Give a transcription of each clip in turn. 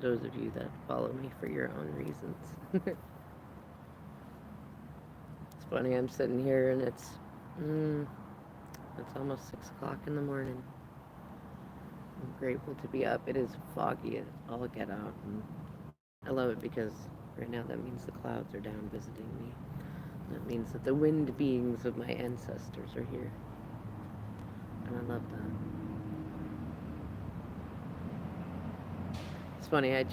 those of you that follow me for your own reasons. It's funny, I'm sitting here and mm, it's almost 6 o'clock in the morning. I'm grateful to be up. It is foggy as all get out, and I love it because right now that means the clouds are down visiting me. That means that the wind beings of my ancestors are here, and I love that. It's funny, I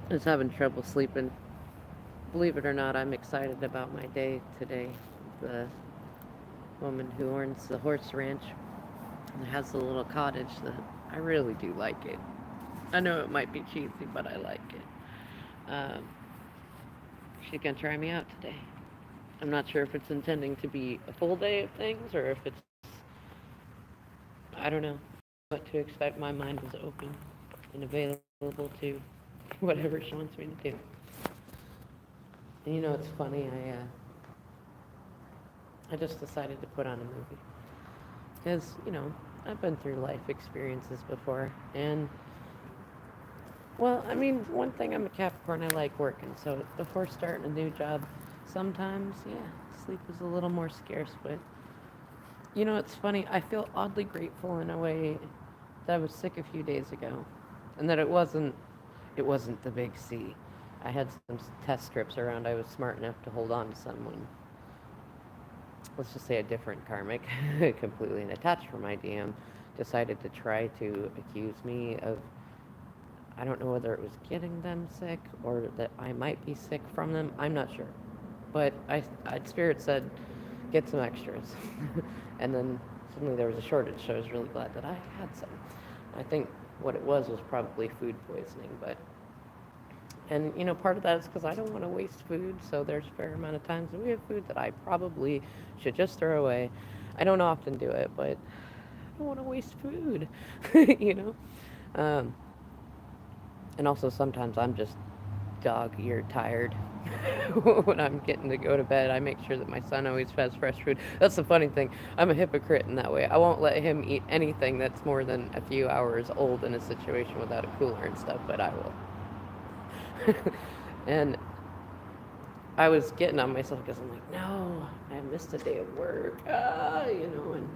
was having trouble sleeping. Believe it or not, I'm excited about my day today. The woman who owns the horse ranch and has a little cottage that I really do like it. I know it might be cheesy, but I like it. She's gonna try me out today. I'm not sure if it's intending to be a full day of things or if it's, I don't know what to expect. My mind is open and available to whatever she wants me to do. And it's funny. I just decided to put on a movie because I've been through life experiences before, and well, I mean, one thing, I'm a Capricorn. I like working, so before starting a new job, sometimes sleep is a little more scarce. But it's funny. I feel oddly grateful in a way that I was sick a few days ago, and that it wasn't the big C. I had some test strips around. I was smart enough to hold on to someone. Let's just say a different karmic, completely unattached from my DM, decided to try to accuse me of, I don't know whether it was getting them sick or that I might be sick from them. I'm not sure. But Spirit said, get some extras. And then suddenly there was a shortage, so I was really glad that I had some. I think what it was probably food poisoning, but and part of that is because I don't want to waste food. So there's a fair amount of times that we have food that I probably should just throw away. I don't often do it, but I don't want to waste food, you know. Um, and also sometimes I'm just dog-eared tired when I'm getting to go to bed. I make sure that my son always has fresh food. That's the funny thing. I'm a hypocrite in that way. I won't let him eat anything that's more than a few hours old in a situation without a cooler and stuff, but I will. And I was getting on myself because I'm like, no, I missed a day of work. But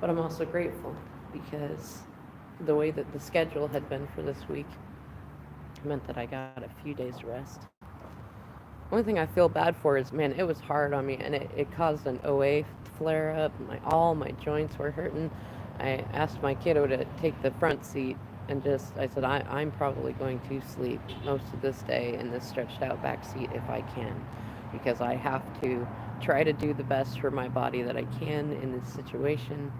I'm also grateful because the way that the schedule had been for this week meant that I got a few days rest. Only thing I feel bad for is, man, it was hard on me, and it caused an OA flare up. All my joints were hurting. I asked my kiddo to take the front seat, and I said, I'm probably going to sleep most of this day in this stretched out back seat if I can, because I have to try to do the best for my body that I can in this situation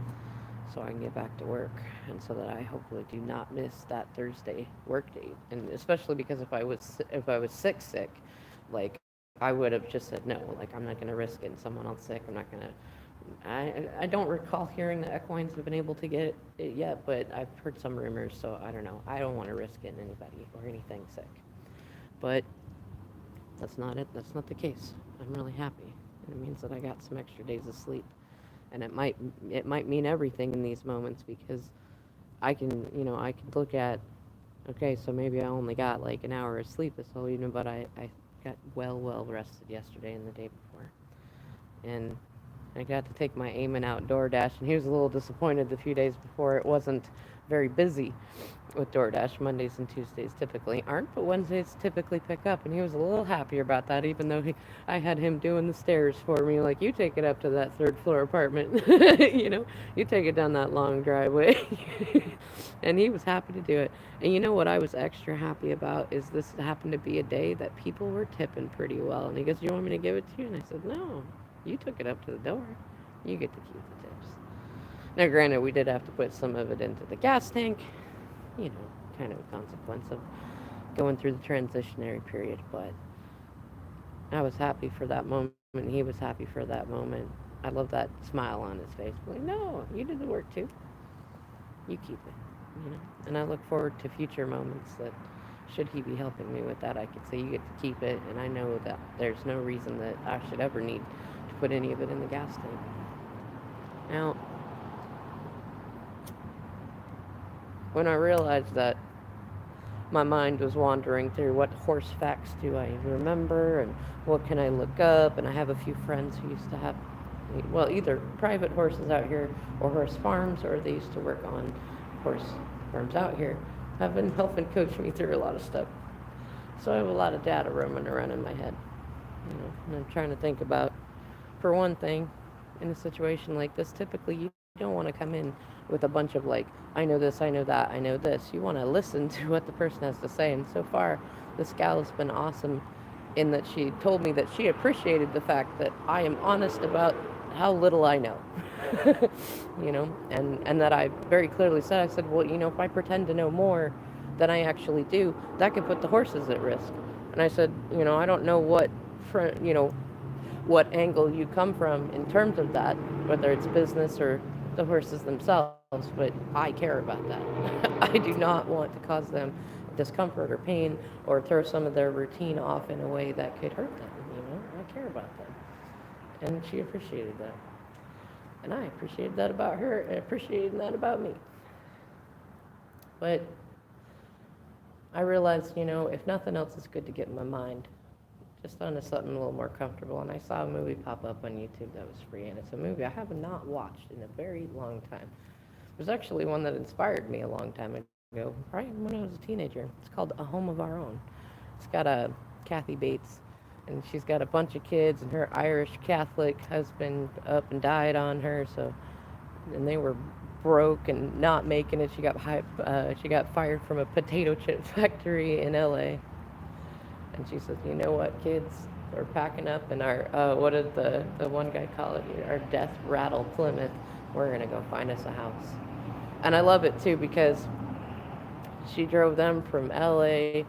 so I can get back to work, and so that I hopefully do not miss that Thursday work date. And especially because if I was sick, like I would have just said no. Like, I'm not going to risk getting someone else sick. I'm not going to. I don't recall hearing that equines have been able to get it yet, but I've heard some rumors, so I don't know. I don't want to risk getting anybody or anything sick. But that's not it. That's not the case. I'm really happy, and it means that I got some extra days of sleep, and it might mean everything in these moments because I can look at, okay, so maybe I only got like an hour of sleep this whole evening, but I got well rested yesterday and the day before. And I got to take my Eamon out DoorDash, and he was a little disappointed the few days before it wasn't very busy with DoorDash. Mondays and Tuesdays typically aren't, but Wednesdays typically pick up, and he was a little happier about that, even though I had him doing the stairs for me, like, you take it up to that third floor apartment, you take it down that long driveway. And he was happy to do it. And you know what I was extra happy about is this happened to be a day that people were tipping pretty well. And he goes, "Do you want me to give it to you?" And I said, "No, you took it up to the door. You get to keep the tips." Now, granted, we did have to put some of it into the gas tank, kind of a consequence of going through the transitionary period. But I was happy for that moment. He was happy for that moment. I love that smile on his face. Like, no, you did the work too. You keep it. And I look forward to future moments that, should he be helping me with that, I could say, you get to keep it, and I know that there's no reason that I should ever need to put any of it in the gas tank. Now, when I realized that my mind was wandering through what horse facts do I remember and what can I look up. And I have a few friends who used to have, well, either private horses out here or horse farms, or they used to work on horse farms out here, have been helping coach me through a lot of stuff. So I have a lot of data roaming around in my head, and I'm trying to think about, for one thing, in a situation like this, typically you don't want to come in with a bunch of like, I know this, I know that, I know this. You want to listen to what the person has to say. And so far, this gal has been awesome in that she told me that she appreciated the fact that I am honest about how little I know. And that I very clearly said, I said, well, if I pretend to know more than I actually do, that could put the horses at risk. And I said, I don't know what angle you come from in terms of that, whether it's business or the horses themselves, but I care about that. I do not want to cause them discomfort or pain or throw some of their routine off in a way that could hurt them. I care about them. And she appreciated that. And I appreciated that about her and appreciated that about me. But I realized, if nothing else, it's good to get in my mind just onto something a little more comfortable. And I saw a movie pop up on YouTube that was free, and it's a movie I have not watched in a very long time. It was actually one that inspired me a long time ago, right when I was a teenager. It's called A Home of Our Own. It's got a Kathy Bates, and she's got a bunch of kids, and her Irish Catholic husband up and died on her, and they were broke and not making it. She got fired from a potato chip factory in LA. And she says, you know what, kids, we're packing up in our, what did the one guy call it, our death rattle Plymouth. We're going to go find us a house. And I love it, too, because she drove them from LA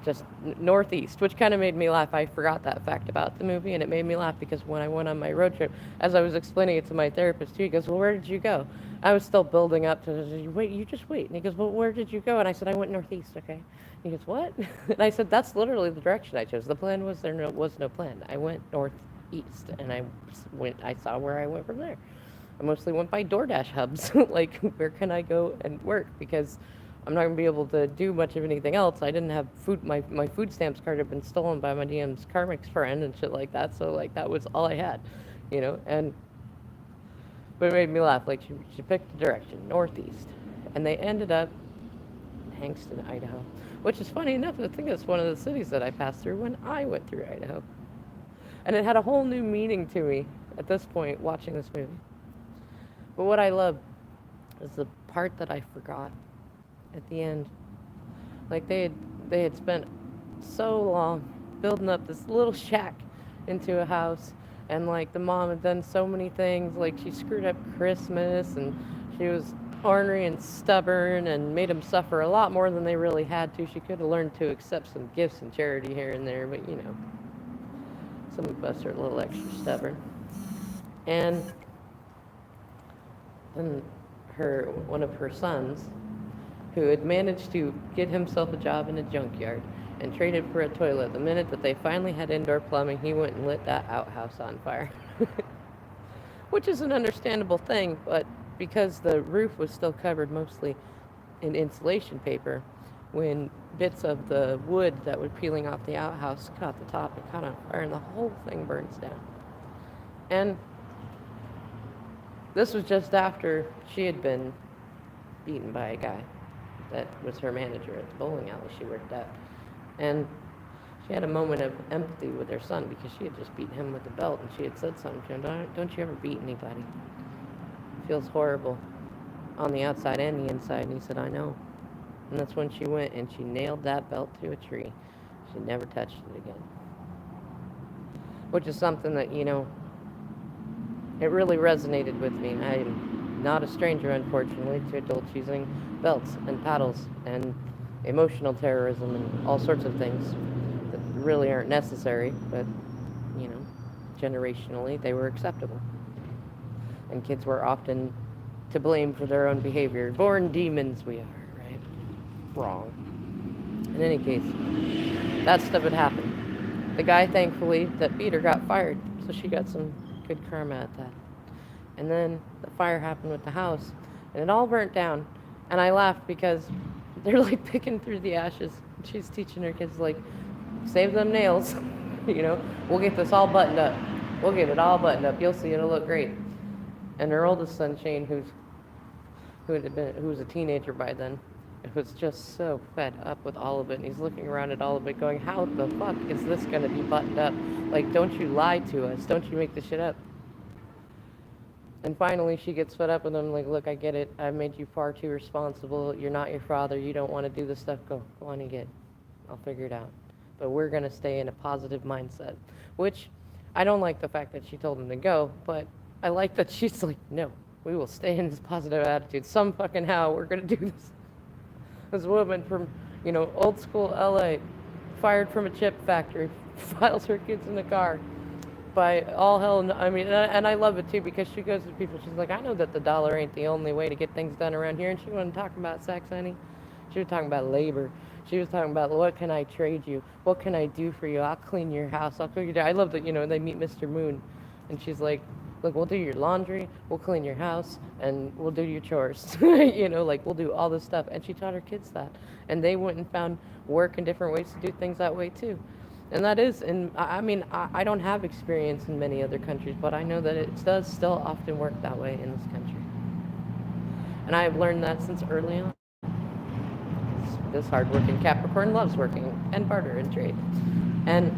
just northeast, which kind of made me laugh. I forgot that fact about the movie, and it made me laugh because when I went on my road trip, as I was explaining it to my therapist, too, he goes, well, where did you go? I was still building up to, wait, you just wait. And he goes, well, where did you go? And I said, I went northeast, okay? He goes, what? And I said, that's literally the direction I chose. The plan was was no plan. I went northeast, and I saw where I went from there. I mostly went by DoorDash hubs, like, where can I go and work? Because I'm not going to be able to do much of anything else. I didn't have food. My food stamps card had been stolen by my DM's Carmix friend and shit like that. So, like, that was all I had, but it made me laugh. Like, she picked a direction, northeast. And they ended up in Hankston, Idaho, which is funny enough. I think it's one of the cities that I passed through when I went through Idaho. And it had a whole new meaning to me at this point watching this movie. But what I love is the part that I forgot at the end. Like, they had spent so long building up this little shack into a house, and like the mom had done so many things. Like, she screwed up Christmas, and she was ornery and stubborn and made them suffer a lot more than they really had to. She could have learned to accept some gifts and charity here and there, but some of us are a little extra stubborn. And then one of her sons, who had managed to get himself a job in a junkyard and traded for a toilet, the minute that they finally had indoor plumbing, he went and lit that outhouse on fire. Which is an understandable thing, but because the roof was still covered mostly in insulation paper, when bits of the wood that were peeling off the outhouse caught the top, it caught on fire, and the whole thing burns down. And this was just after she had been beaten by a guy that was her manager at the bowling alley she worked at. And she had a moment of empathy with her son because she had just beaten him with a belt, and she had said something to him, don't you ever beat anybody. It feels horrible on the outside and the inside. And he said, I know. And that's when she went and she nailed that belt to a tree. She never touched it again. Which is something that, it really resonated with me. I am not a stranger, unfortunately, to adults using belts and paddles and emotional terrorism and all sorts of things that really aren't necessary, but, generationally, they were acceptable. And kids were often to blame for their own behavior. Born demons we are, right? Wrong. In any case, that stuff had happened. The guy, thankfully, that beat her got fired, so she got some good karma at that. And then the fire happened with the house, and it all burnt down. And I laughed because They're like picking through the ashes. She's teaching her kids, like, save them nails. We'll get this all buttoned up. We'll get it all buttoned up. You'll see, it'll look great. And her oldest son, Shane, who was a teenager by then, was just so fed up with all of it. And he's looking around at all of it going, how the fuck is this going to be buttoned up? Like, don't you lie to us. Don't you make this shit up. And finally, she gets fed up with him, like, look, I get it. I've made you far too responsible. You're not your father. You don't want to do this stuff. Go on and get it. I'll figure it out. But we're going to stay in a positive mindset, which I don't like the fact that she told him to go, but I like that she's like, no, we will stay in this positive attitude. Some fucking how we're going to do this. This woman from, old school LA, fired from a chip factory, files her kids in the car. By all hell, I mean, and I love it too, because she goes to people, she's like, I know that the dollar ain't the only way to get things done around here. And she wasn't talking about sex any. She was talking about labor. She was talking about, what can I trade you? What can I do for you? I'll clean your house. I'll cook your dinner. I love that, they meet Mr. Moon. And she's like, look, we'll do your laundry, we'll clean your house, and we'll do your chores. We'll do all this stuff. And she taught her kids that. And they went and found work and different ways to do things that way too. And that is, and I mean, I don't have experience in many other countries, but I know that it does still often work that way in this country. And I have learned that since early on. This hardworking Capricorn loves working and barter and trade. And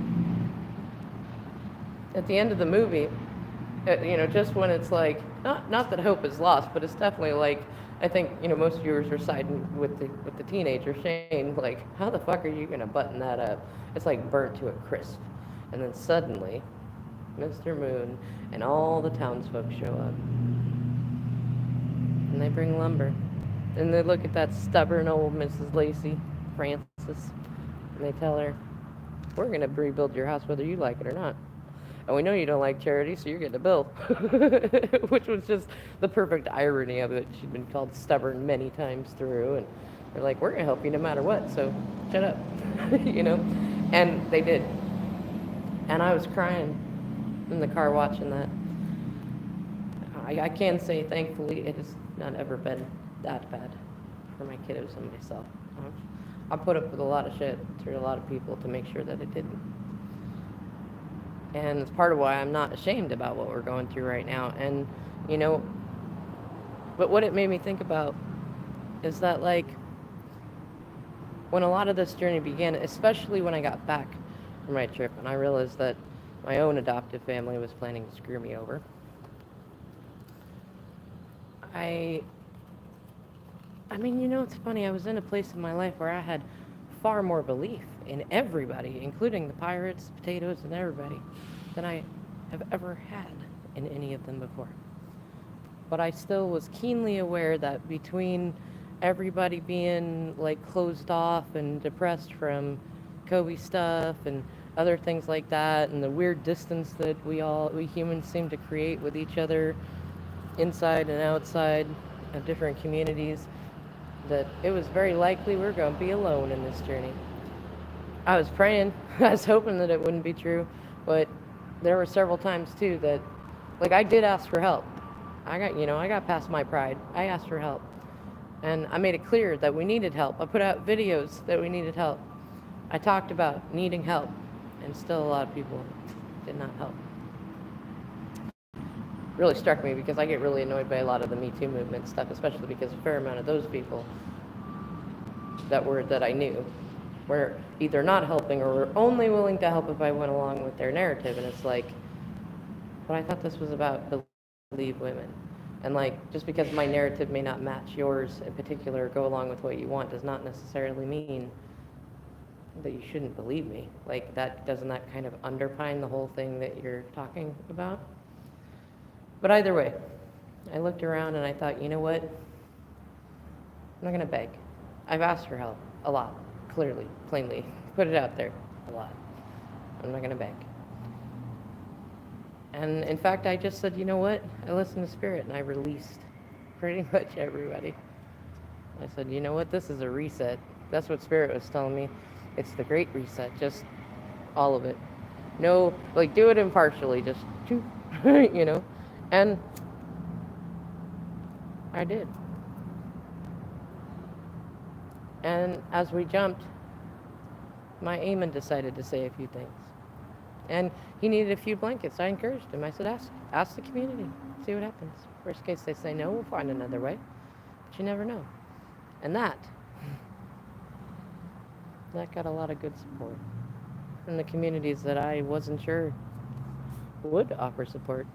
at the end of the movie, just when it's like, not that hope is lost, but it's definitely like, I think, most viewers are siding with the teenager, Shane, like, how the fuck are you going to button that up? It's like burnt to a crisp. And then suddenly, Mr. Moon and all the townsfolk show up. And they bring lumber. And they look at that stubborn old Mrs. Lacey, Francis, and they tell her, we're going to rebuild your house whether you like it or not. And we know you don't like charity, so you're getting a bill. Which was just the perfect irony of it. She'd been called stubborn many times through, and they're like, we're going to help you no matter what, so shut up. And they did. And I was crying in the car watching that. I can say, thankfully, it has not ever been that bad for my kiddos and myself. I put up with a lot of shit through a lot of people to make sure that it didn't. And it's part of why I'm not ashamed about what we're going through right now. And, but what it made me think about is that, like, when a lot of this journey began, especially when I got back from my trip and I realized that my own adoptive family was planning to screw me over, I mean, it's funny, I was in a place in my life where I had far more belief in everybody, including the pirates, potatoes, and everybody, than I have ever had in any of them before. But I still was keenly aware that between everybody being like closed off and depressed from Kobe stuff and other things like that, and the weird distance that we humans seem to create with each other inside and outside of different communities, that it was very likely we were going to be alone in this journey. I was praying, I was hoping that it wouldn't be true, but there were several times too that, like, I did ask for help. I got past my pride. I asked for help. And I made it clear that we needed help. I put out videos that we needed help. I talked about needing help, and still a lot of people did not help. Really struck me because I get really annoyed by a lot of the Me Too movement stuff, especially because a fair amount of those people that I knew were either not helping or were only willing to help if I went along with their narrative. And it's like, but I thought this was about believe women. And like, just because my narrative may not match yours in particular, go along with what you want, does not necessarily mean that you shouldn't believe me. Like, doesn't that kind of underpin the whole thing that you're talking about? But either way, I looked around and I thought, you know what? I'm not going to beg. I've asked for help a lot, clearly, plainly. Put it out there a lot. I'm not going to beg. And in fact, I just said, you know what? I listened to Spirit and I released pretty much everybody. I said, you know what? This is a reset. That's what Spirit was telling me. It's the great reset, just all of it. No, like, do it impartially, just, And I did. And as we jumped, my Eamon decided to say a few things. And he needed a few blankets. I encouraged him. I said, ask the community. See what happens. Worst case, they say no, we'll find another way. But you never know. And that got a lot of good support from the communities that I wasn't sure would offer support.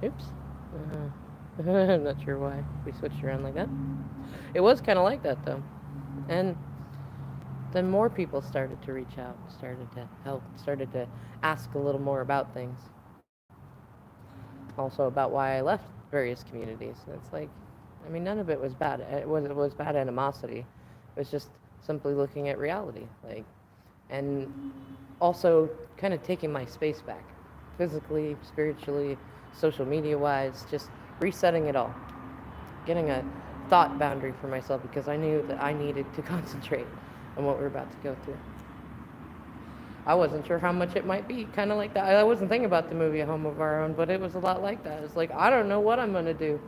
Oops. I'm not sure why we switched around like that. It was kind of like that, though. And then more people started to reach out, started to help, started to ask a little more about things. Also about why I left various communities. And it's like, I mean, none of it was bad. It was bad animosity. It was just simply looking at reality, like, and also kind of taking my space back, physically, spiritually, social media-wise, just resetting it all, getting a thought boundary for myself because I knew that I needed to concentrate on what we're about to go through. I wasn't sure how much it might be, kind of like that. I wasn't thinking about the movie A Home of Our Own, but it was a lot like that. It's like, I don't know what I'm going to do.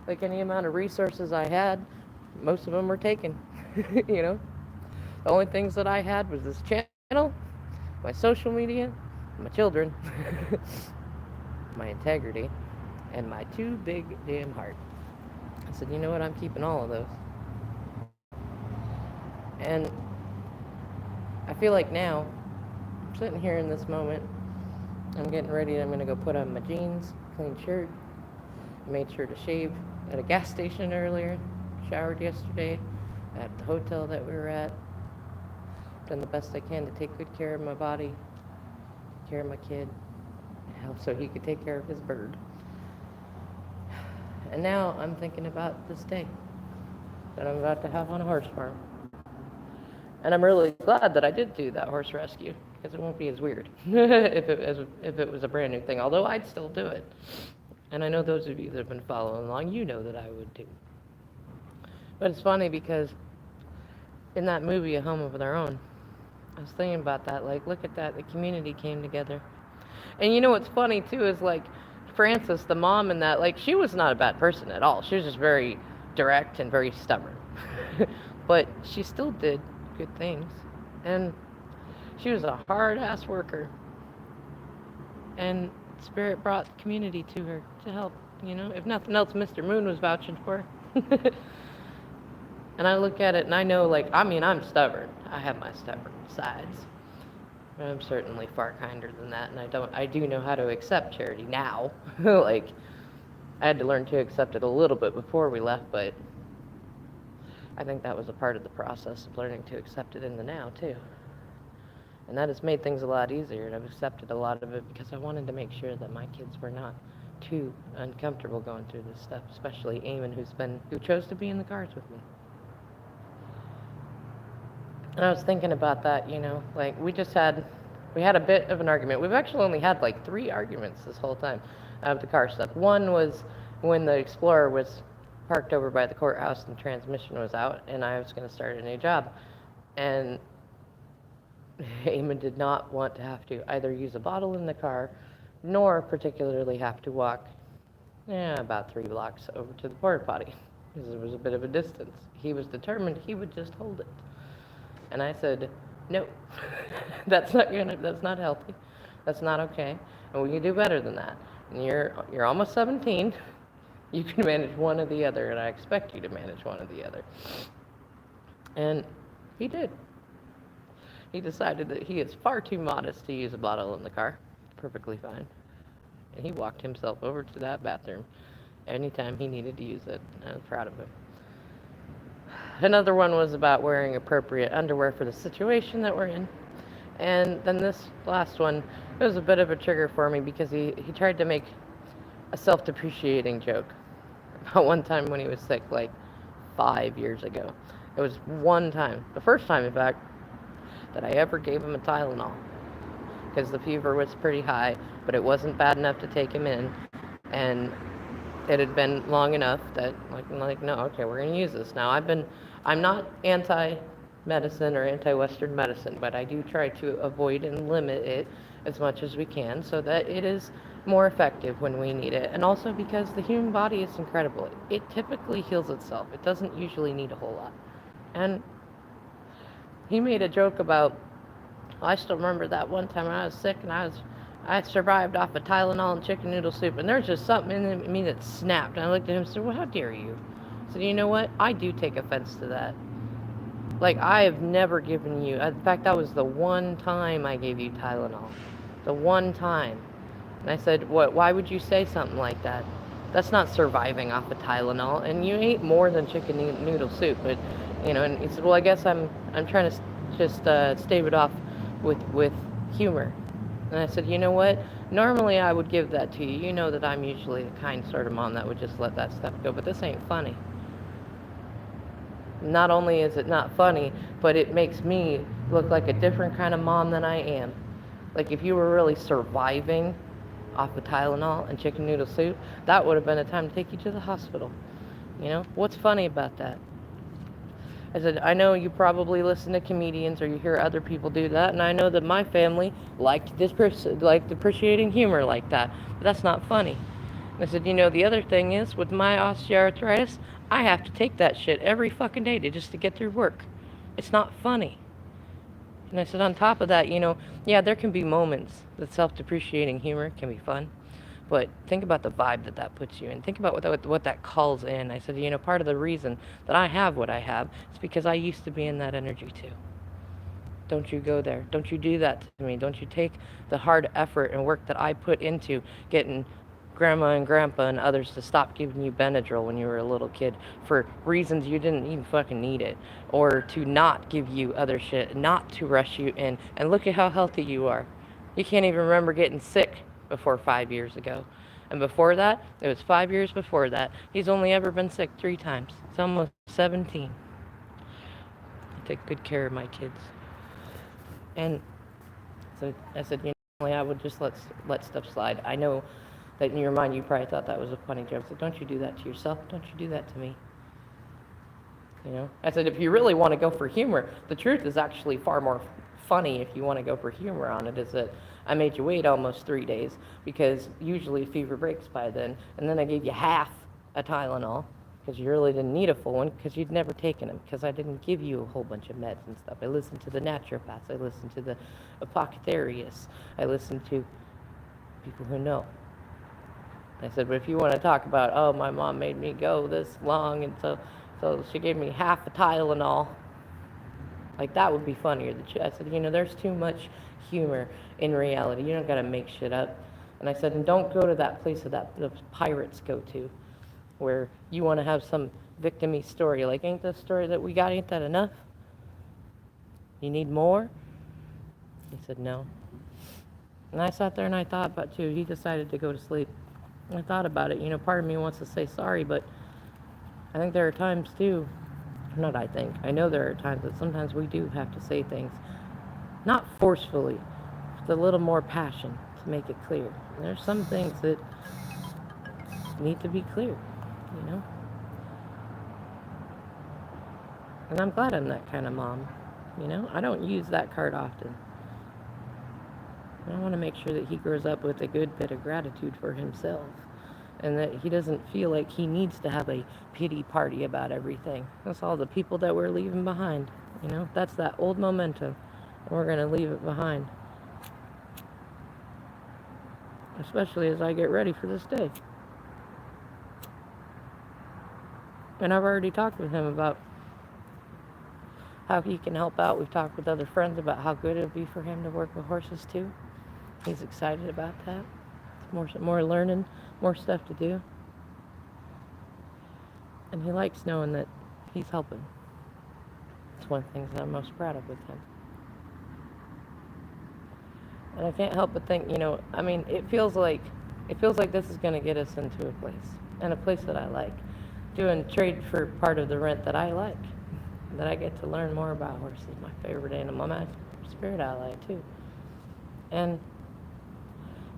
Like, any amount of resources I had, most of them were taken, you know? The only things that I had was this channel, my social media, my children, my integrity, and my too big damn heart. I said, you know what, I'm keeping all of those. And I feel like now, I'm sitting here in this moment, I'm getting ready, I'm gonna go put on my jeans, clean shirt. I made sure to shave at a gas station earlier, showered yesterday at the hotel that we were at. Done the best I can to take good care of my body, take care of my kid, so he could take care of his bird. And now I'm thinking about this day that I'm about to have on a horse farm. And I'm really glad that I did do that horse rescue, because it won't be as weird if it was a brand new thing, although I'd still do it. And I know those of you that have been following along, you know that I would too. But it's funny because in that movie, A Home of Their Own, I was thinking about that, like, look at that, the community came together. And you know what's funny too is, like, Frances, the mom in that, like, she was not a bad person at all. She was just very direct and very stubborn. But she still did good things. And she was a hard-ass worker. And Spirit brought the community to her to help, you know. If nothing else, Mr. Moon was vouching for her. And I look at it and I know, like, I mean, I'm stubborn. I have my stubborn sides. But I'm certainly far kinder than that, and I do know how to accept charity now. Like, I had to learn to accept it a little bit before we left, but I think that was a part of the process of learning to accept it in the now, too. And that has made things a lot easier, and I've accepted a lot of it because I wanted to make sure that my kids were not too uncomfortable going through this stuff, especially Eamon, who chose to be in the cars with me. And I was thinking about that, you know, like, we had a bit of an argument. We've actually only had like 3 arguments this whole time of the car stuff. One was when the Explorer was parked over by the courthouse and the transmission was out, and I was going to start a new job. And Eamon did not want to have to either use a bottle in the car, nor particularly have to walk about 3 blocks over to the porta potty, because it was a bit of a distance. He was determined he would just hold it. And I said, no, that's not healthy. That's not okay. And we can do better than that. And you're almost 17. You can manage one or the other, and I expect you to manage one or the other. And he did. He decided that he is far too modest to use a bottle in the car. Perfectly fine. And he walked himself over to that bathroom anytime he needed to use it. I was proud of him. Another one was about wearing appropriate underwear for the situation that we're in. And then this last one, it was a bit of a trigger for me because he tried to make a self-depreciating joke about one time when he was sick, like 5 years ago. It was one time, the first time, in fact, that I ever gave him a Tylenol, because the fever was pretty high, but it wasn't bad enough to take him in. And it had been long enough that, like, no, okay, we're going to use this. Now, I'm not anti-medicine or anti-Western medicine, but I do try to avoid and limit it as much as we can so that it is more effective when we need it. And also because the human body is incredible. It typically heals itself. It doesn't usually need a whole lot. And he made a joke about, I still remember that one time I was sick and I survived off of Tylenol and chicken noodle soup, and there's just something in me that snapped. And I looked at him and said, "Well, how dare you?" I said, "You know what? I do take offense to that. Like, I have never given you, in fact, that was the one time I gave you Tylenol. The one time." And I said, "What? Why would you say something like that? That's not surviving off of Tylenol, and you ate more than chicken noodle soup." But, and he said, "Well, I guess I'm trying to just stave it off with humor." And I said, "You know what? Normally I would give that to you. You know that I'm usually the kind sort of mom that would just let that stuff go, but this ain't funny. Not only is it not funny, but it makes me look like a different kind of mom than I am. Like, if you were really surviving off of Tylenol and chicken noodle soup, that would have been a time to take you to the hospital. What's funny about that?" I said, "I know you probably listen to comedians or you hear other people do that, and I know that my family liked appreciating humor like that, but that's not funny." And I said, "The other thing is, with my osteoarthritis, I have to take that shit every fucking day just to get through work. It's not funny." And I said, on top of that, yeah, there can be moments that self-depreciating humor can be fun, but think about the vibe that puts you in. Think about what that calls in. I said, part of the reason that I have what I have is because I used to be in that energy too. Don't you go there. Don't you do that to me. Don't you take the hard effort and work that I put into getting grandma and grandpa and others to stop giving you Benadryl when you were a little kid for reasons you didn't even fucking need it, or to not give you other shit, not to rush you in, and look at how healthy you are. You can't even remember getting sick before 5 years ago. And before that, it was 5 years before that. He's only ever been sick 3 times. He's almost 17. I take good care of my kids. And so I said, I would just let stuff slide. I know that in your mind you probably thought that was a funny joke. I said, don't you do that to yourself. Don't you do that to me. I said, if you really want to go for humor, the truth is actually far more funny if you want to go for humor on it, is that I made you wait almost 3 days because usually fever breaks by then. And then I gave you half a Tylenol because you really didn't need a full one because you'd never taken them, because I didn't give you a whole bunch of meds and stuff. I listened to the naturopaths. I listened to the apothecarists. I listened to people who know. I said, but if you want to talk about, oh, my mom made me go this long, and so she gave me half a Tylenol, like, that would be funnier. I said, there's too much humor in reality. You don't got to make shit up. And I said, and don't go to that place that the pirates go to, where you want to have some victim-y story. Like, ain't the story that we got, ain't that enough? You need more? He said, no. And I sat there and I thought about it too. He decided to go to sleep. I thought about it. Part of me wants to say sorry, but I think there are times too, I know there are times that sometimes we do have to say things, not forcefully, with a little more passion to make it clear. And there's some things that need to be clear, And I'm glad I'm that kind of mom, I don't use that card often. I want to make sure that he grows up with a good bit of gratitude for himself, and that he doesn't feel like he needs to have a pity party about everything. That's all the people that we're leaving behind. That's that old momentum, and we're going to leave it behind. Especially as I get ready for this day. And I've already talked with him about how he can help out. We've talked with other friends about how good it would be for him to work with horses too. He's excited about that. More learning, more stuff to do. And he likes knowing that he's helping. It's one of the things that I'm most proud of with him. And I can't help but think, it feels like this is going to get us into a place, and a place that I like. Doing trade for part of the rent that I like, that I get to learn more about horses, my favorite animal, my spirit ally too. And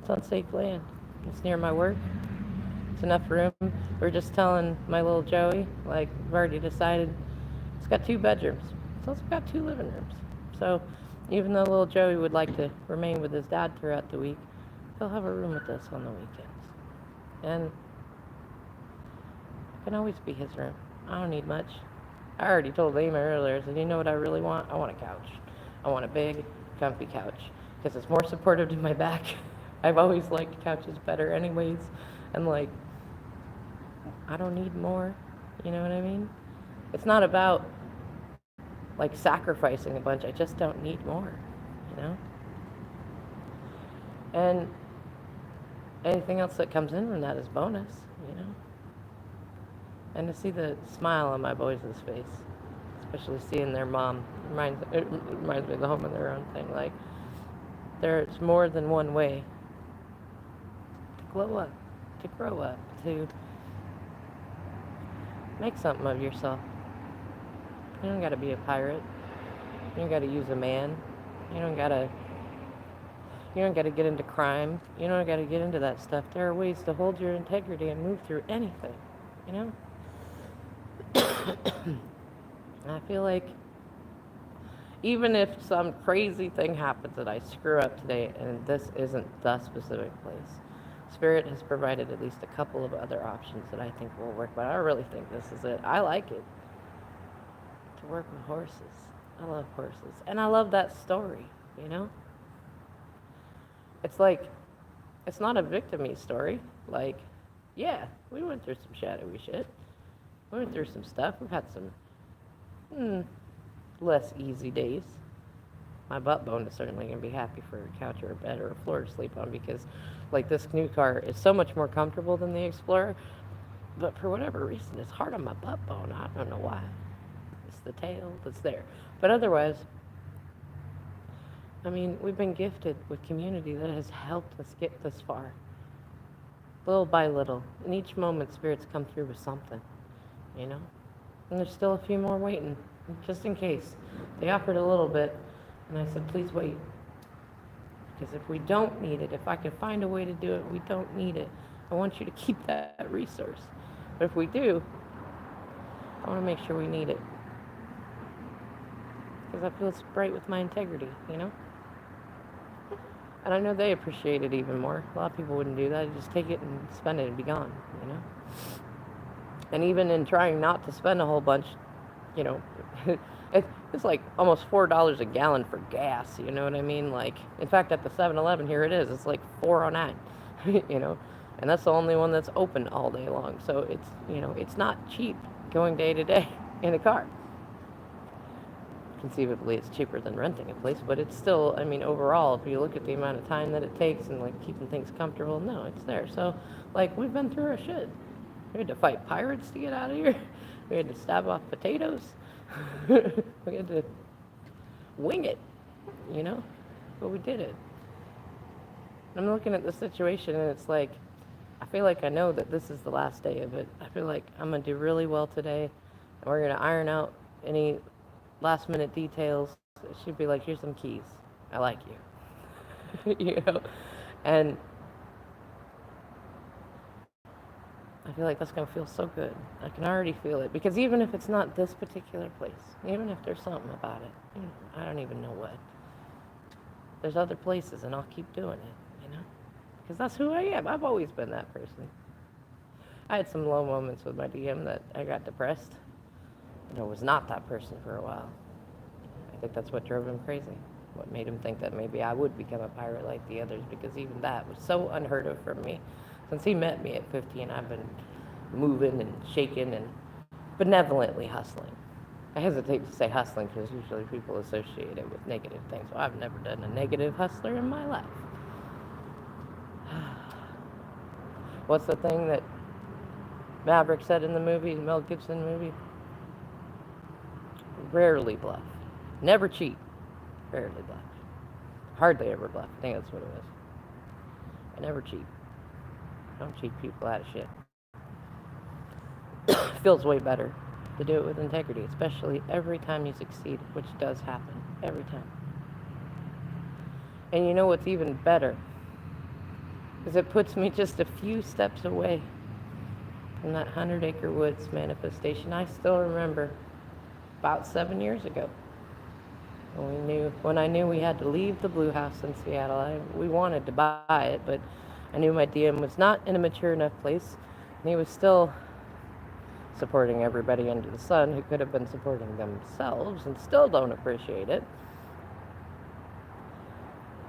it's on safe land. It's near my work. It's enough room. We're just telling my little Joey, like, we've already decided it's got 2 bedrooms. It's also got 2 living rooms. So even though little Joey would like to remain with his dad throughout the week, he'll have a room with us on the weekends. And it can always be his room. I don't need much. I already told Amy earlier, I said, you know what I really want? I want a couch. I want a big, comfy couch because it's more supportive to my back. I've always liked couches better anyways. And like, I don't need more. You know what I mean? It's not about like sacrificing a bunch. I just don't need more, you know? And anything else that comes in from that is bonus, you know? And to see the smile on my boys' face, especially seeing their mom, it reminds me of the home of their own thing. Like, there's more than one way to glow up, to grow up, to make something of yourself. You don't gotta be a pirate. You don't gotta use a man. You don't gotta get into crime. You don't gotta get into that stuff. There are ways to hold your integrity and move through anything, you know? I feel like even if some crazy thing happens that I screw up today and this isn't the specific place, Spirit has provided at least a couple of other options that I think will work, but I really think this is it. I like it. To work with horses. I love horses. And I love that story, you know? It's like, it's not a victim-y story. Like, yeah, we went through some shadowy shit. We went through some stuff. We've had some less easy days. My butt bone is certainly going to be happy for a couch or a bed or a floor to sleep on because, like, this new car is so much more comfortable than the Explorer. But for whatever reason, it's hard on my butt bone. I don't know why. It's the tail that's there. But otherwise, I mean, we've been gifted with community that has helped us get this far. Little by little. In each moment, Spirit's come through with something, you know? And there's still a few more waiting, just in case. They offered a little bit, and I said, please wait. Because if we don't need it, if I can find a way to do it, we don't need it. I want you to keep that resource. But if we do, I want to make sure we need it. Because I feel it's bright with my integrity, you know? And I know they appreciate it even more. A lot of people wouldn't do that. They'd just take it and spend it and be gone, you know? And even in trying not to spend a whole bunch, you know, it's like almost $4 a gallon for gas, you know what I mean? Like, in fact, at the 7-Eleven here it is. It's like $4.09, you know? And that's the only one that's open all day long. So it's, you know, it's not cheap going day to day in a car. Conceivably it's cheaper than renting a place, but it's still, I mean, overall, if you look at the amount of time that it takes and like keeping things comfortable, no, it's there. So like, we've been through our shit. We had to fight pirates to get out of here. We had to stab off potatoes. We had to wing it, you know, but we did it. I'm looking at the situation and it's like, I feel like I know that this is the last day of it. I feel like I'm gonna do really well today, and we're gonna iron out any last minute details. It should be like, here's some keys. I like you. You know? And I feel like that's going to feel so good. I can already feel it. Because even if it's not this particular place, even if there's something about it, you know, I don't even know what. There's other places and I'll keep doing it, you know? Because that's who I am. I've always been that person. I had some low moments with my DM that I got depressed. I was not that person for a while. I think that's what drove him crazy. What made him think that maybe I would become a pirate like the others, because even that was so unheard of for me. Since he met me at 15, I've been moving and shaking and benevolently hustling. I hesitate to say hustling because usually people associate it with negative things. Well, I've never done a negative hustler in my life. What's the thing that Maverick said in the movie, the Mel Gibson movie? Rarely bluff. Never cheat. Rarely bluff. Hardly ever bluff. I think that's what it was. I never cheat. I don't cheat people out of shit. It feels way better to do it with integrity, especially every time you succeed, which does happen. Every time. And you know what's even better? Is it puts me just a few steps away from that 100-acre woods manifestation. I still remember about 7 years ago, when I knew we had to leave the Blue House in Seattle. We wanted to buy it, but I knew my DM was not in a mature enough place, and he was still supporting everybody under the sun who could have been supporting themselves and still don't appreciate it.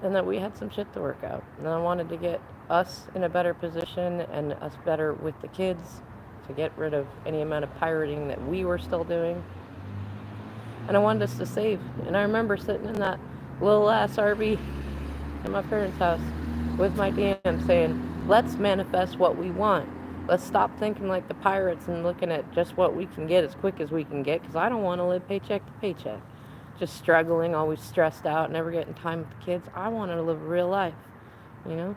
And that we had some shit to work out. And I wanted to get us in a better position and us better with the kids to get rid of any amount of pirating that we were still doing. And I wanted us to save. And I remember sitting in that little ass RV at my parents' house with my DM saying, let's manifest what we want. Let's stop thinking like the pirates and looking at just what we can get as quick as we can get, because I don't want to live paycheck to paycheck. Just struggling, always stressed out, never getting time with the kids. I want to live a real life, you know?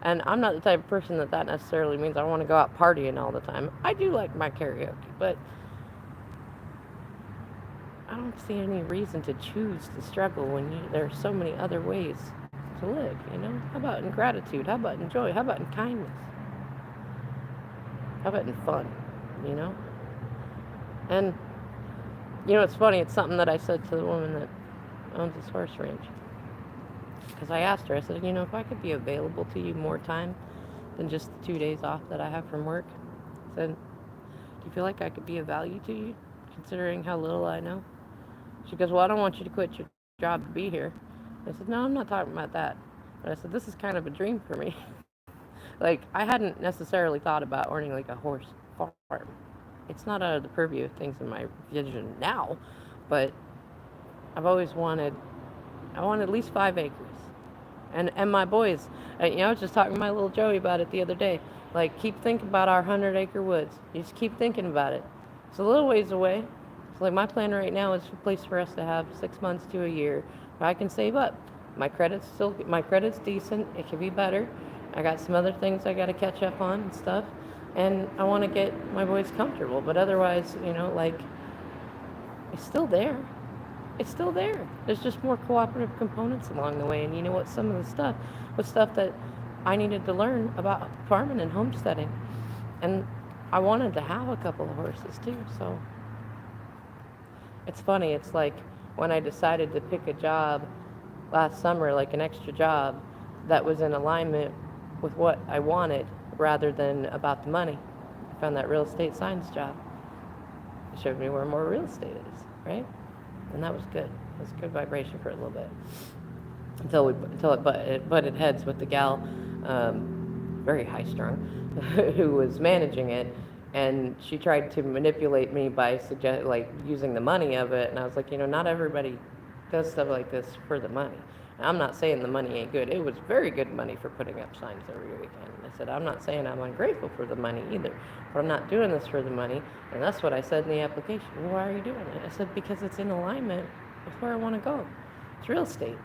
And I'm not the type of person that necessarily means I want to go out partying all the time. I do like my karaoke, but I don't see any reason to choose to struggle when there are so many other ways to live, you know? How about in gratitude? How about in joy? How about in kindness? How about in fun, you know? And, you know, it's funny, it's something that I said to the woman that owns this horse ranch. Because I asked her, I said, you know, if I could be available to you more time than just the 2 days off that I have from work, I said, do you feel like I could be of value to you, considering how little I know? She goes, well, I don't want you to quit your job to be here. I said, no, I'm not talking about that. But I said, this is kind of a dream for me. Like, I hadn't necessarily thought about owning like a horse farm. It's not out of the purview of things in my vision now, but I've always wanted, I want at least 5 acres. And my boys, you know, I was just talking to my little Joey about it the other day. Like, keep thinking about our 100-acre woods. You just keep thinking about it. It's a little ways away. So, like, my plan right now is a place for us to have 6 months to a year where I can save up. My credit's decent. It could be better. I got some other things I got to catch up on and stuff. And I want to get my boys comfortable. But otherwise, you know, like, it's still there. It's still there. There's just more cooperative components along the way. And you know what? Some of the stuff was stuff that I needed to learn about farming and homesteading. And I wanted to have a couple of horses too. So it's funny. It's like when I decided to pick a job last summer, like an extra job that was in alignment with what I wanted rather than about the money. I found that real estate signs job. It showed me where more real estate is, right? And that was good. It was a good vibration for a little bit. Until it butted heads with the gal, very high strung, who was managing it. And she tried to manipulate me by using the money of it. And I was like, you know, not everybody does stuff like this for the money. And I'm not saying the money ain't good. It was very good money for putting up signs every weekend. And I said, I'm not saying I'm ungrateful for the money either, but I'm not doing this for the money. And that's what I said in the application. Well, why are you doing it? I said, because it's in alignment with where I want to go. It's real estate.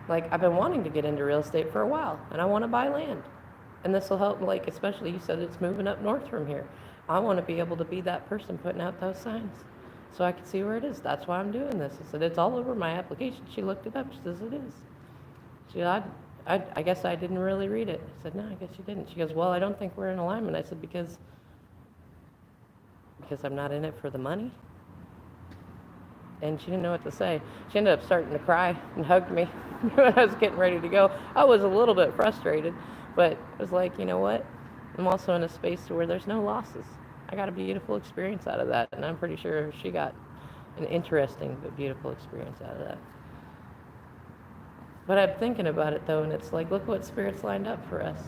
Like, I've been wanting to get into real estate for a while, and I want to buy land. And this will help, like, especially you said it's moving up north from here. I want to be able to be that person putting out those signs so I can see where it is. That's why I'm doing this. I said, it's all over my application. She looked it up. She says, it is. She said, I guess I didn't really read it. I said, no, I guess you didn't. She goes, well, I don't think we're in alignment. I said, because I'm not in it for the money? And she didn't know what to say. She ended up starting to cry and hugged me when I was getting ready to go. I was a little bit frustrated, but it was like, you know what? I'm also in a space where there's no losses. I got a beautiful experience out of that, and I'm pretty sure she got an interesting but beautiful experience out of that. But I'm thinking about it, though, and it's like, look what Spirit's lined up for us.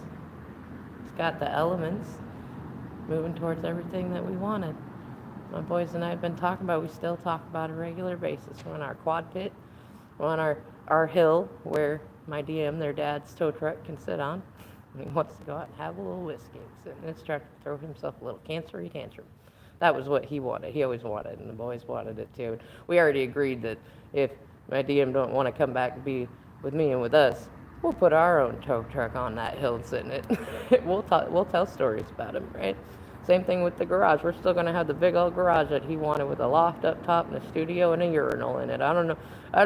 It's got the elements moving towards everything that we wanted. My boys and I have been talking about, we still talk about a regular basis. We're on our quad pit, we're on our hill where my DM, their dad's tow truck, can sit on. He wants to go out and have a little whiskey and sit in his truck and throw himself a little cancery tantrum. That was what he wanted. He always wanted, and the boys wanted it too. We already agreed that if my DM don't want to come back and be with me and with us, we'll put our own tow truck on that hill and sit in it. We'll tell stories about him, right? Same thing with the garage. We're still going to have the big old garage that he wanted with a loft up top and a studio and a urinal in it. I don't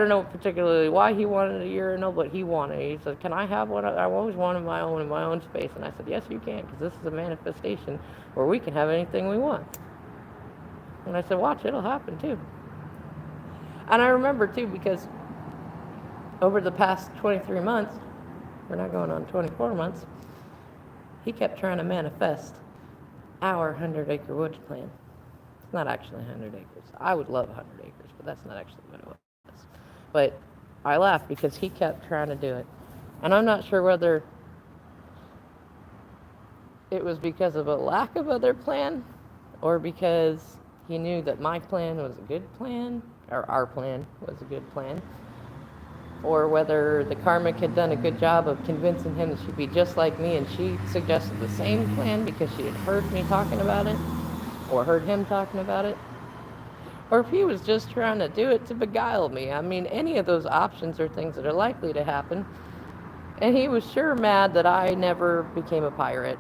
know particularly why he wanted a urinal, but he wanted it. He said, can I have one? I always wanted my own in my own space. And I said, yes, you can, because this is a manifestation where we can have anything we want. And I said, watch, it'll happen too. And I remember too, because over the past 23 months, we're not going on 24 months, he kept trying to manifest our 100-acre woods plan. It's not actually 100 acres. I would love 100 acres, but that's not actually what it was. But I laughed because he kept trying to do it. And I'm not sure whether it was because of a lack of other plan or because he knew that my plan was a good plan, or our plan was a good plan, or whether the karmic had done a good job of convincing him that she'd be just like me and she suggested the same plan because she had heard me talking about it or heard him talking about it, or if he was just trying to do it to beguile me. I mean, any of those options are things that are likely to happen. And he was sure mad that I never became a pirate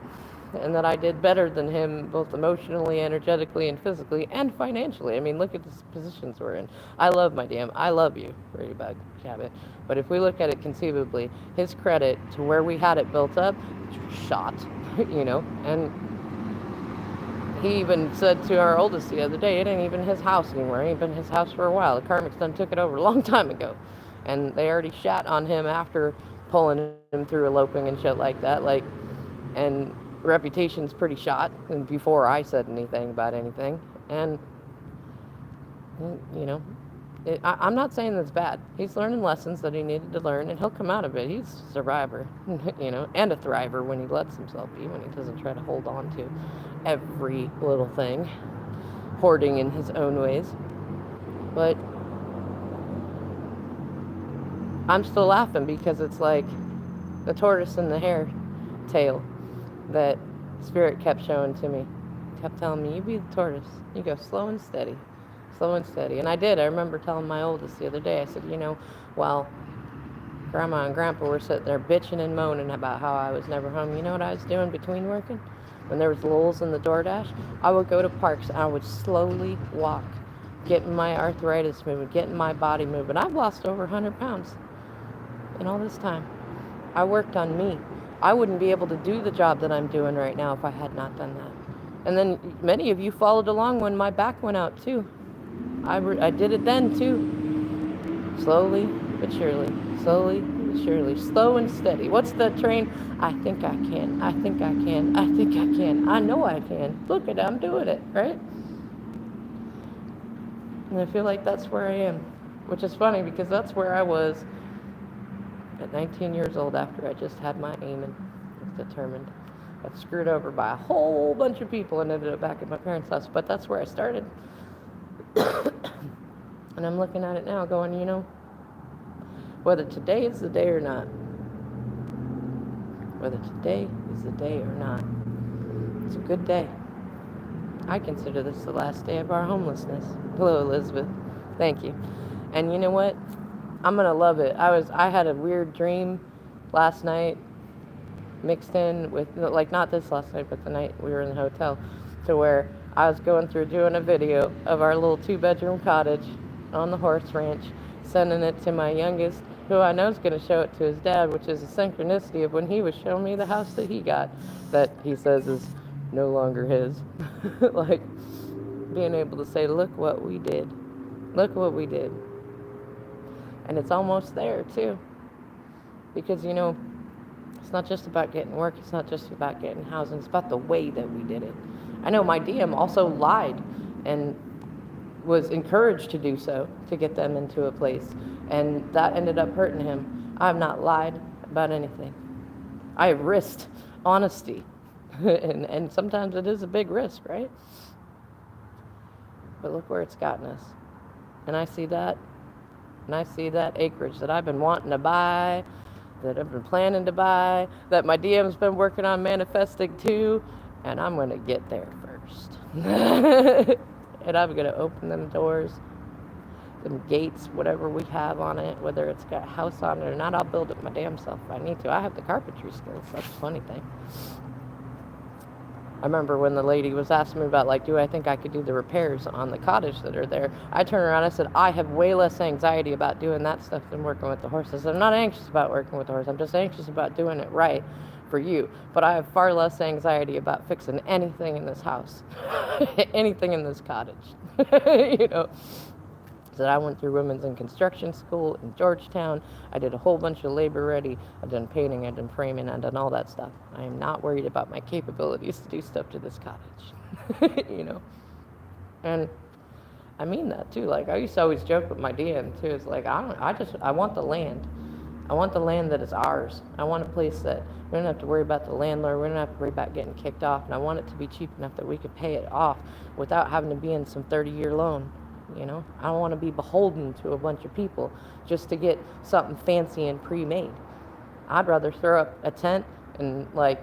and that I did better than him both emotionally, energetically, and physically, and financially. I mean, look at the positions we're in. I love you, Ladybug Cabot. But if we look at it conceivably, his credit to where we had it built up, shot, and he even said to our oldest the other day, it ain't even his house anymore. It ain't been his house for a while. The Karmics done took it over a long time ago. And they already shat on him after pulling him through eloping and shit like that. And reputation's pretty shot, and before I said anything about anything. And, I'm not saying that's bad. He's learning lessons that he needed to learn, and he'll come out of it. He's a survivor, and a thriver when he lets himself be, when he doesn't try to hold on to every little thing, hoarding in his own ways. But I'm still laughing because it's like the tortoise and the hare tale that Spirit kept showing to me. Kept telling me, you be the tortoise. You go slow and steady. Slow and steady. And I did. I remember telling my oldest the other day, I said, while Grandma and Grandpa were sitting there bitching and moaning about how I was never home, you know what I was doing between working? When there was lulls in the DoorDash, I would go to parks and I would slowly walk, getting my arthritis moving, getting my body moving. I've lost over 100 pounds in all this time. I worked on me. I wouldn't be able to do the job that I'm doing right now if I had not done that. And then many of you followed along when my back went out too. I did it then too. Slowly but surely. Slowly but surely. Slow and steady. What's the train? I think I can. I think I can. I think I can. I know I can. Look at it. I'm doing it, right? And I feel like that's where I am. Which is funny because that's where I was at 19 years old after I just had my aim and was determined. I got screwed over by a whole bunch of people and ended up back at my parents' house. But that's where I started. And I'm looking at it now going, whether today is the day or not, whether today is the day or not, it's a good day. I consider this the last day of our homelessness. Hello, Elizabeth. Thank you. And you know what? I'm going to love it. I had a weird dream last night mixed in with, not this last night, but the night we were in the hotel, to where I was going through doing a video of our little 2-bedroom cottage on the horse ranch, sending it to my youngest, who I know is going to show it to his dad, which is a synchronicity of when he was showing me the house that he got, that he says is no longer his. Being able to say, look what we did. Look what we did. And it's almost there, too. Because, it's not just about getting work. It's not just about getting housing. It's about the way that we did it. I know my DM also lied and was encouraged to do so to get them into a place. And that ended up hurting him. I have not lied about anything. I have risked honesty. and sometimes it is a big risk, right? But look where it's gotten us. And I see that. And I see that acreage that I've been wanting to buy, that I've been planning to buy, that my DM's been working on manifesting too, and I'm going to get there first. And I'm going to open them doors, them gates, whatever we have on it, whether it's got a house on it or not, I'll build it my damn self if I need to. I have the carpentry skills. That's the funny thing. I remember when the lady was asking me about, do I think I could do the repairs on the cottage that are there? I turned around and I said, I have way less anxiety about doing that stuff than working with the horses. I'm not anxious about working with the horse. I'm just anxious about doing it right for you. But I have far less anxiety about fixing anything in this house, anything in this cottage, that I went through women's in construction school in Georgetown. I did a whole bunch of labor ready. I've done painting, I've done framing, I've done all that stuff. I am not worried about my capabilities to do stuff to this cottage, you know. And I mean that too. Like, I used to always joke with my DM too. It's like, I want the land. I want the land that is ours. I want a place that we don't have to worry about the landlord. We don't have to worry about getting kicked off. And I want it to be cheap enough that we could pay it off without having to be in some 30-year loan. You know, I don't want to be beholden to a bunch of people just to get something fancy and pre-made. I'd rather throw up a tent and like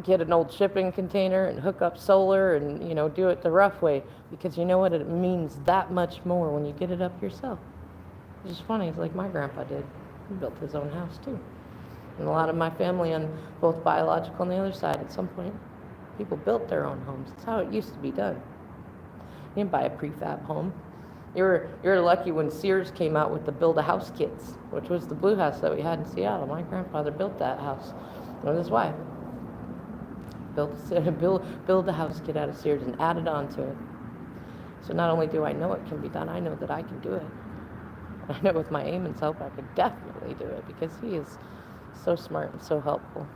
get an old shipping container and hook up solar and, you know, do it the rough way, because you know what, it means that much more when you get it up yourself. It's just funny. It's like my grandpa did. He built his own house too. And a lot of my family on both biological and the other side, at some point, people built their own homes. That's how it used to be done. You didn't buy a prefab home. You're lucky when Sears came out with the Build-A-House kits, which was the blue house that we had in Seattle. My grandfather built that house with his wife. Build a house kit out of Sears and added on to it. So not only do I know it can be done, I know that I can do it. I know with my Eamon's help, I could definitely do it, because he is so smart and so helpful.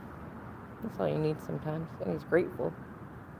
That's all you need sometimes, and he's grateful.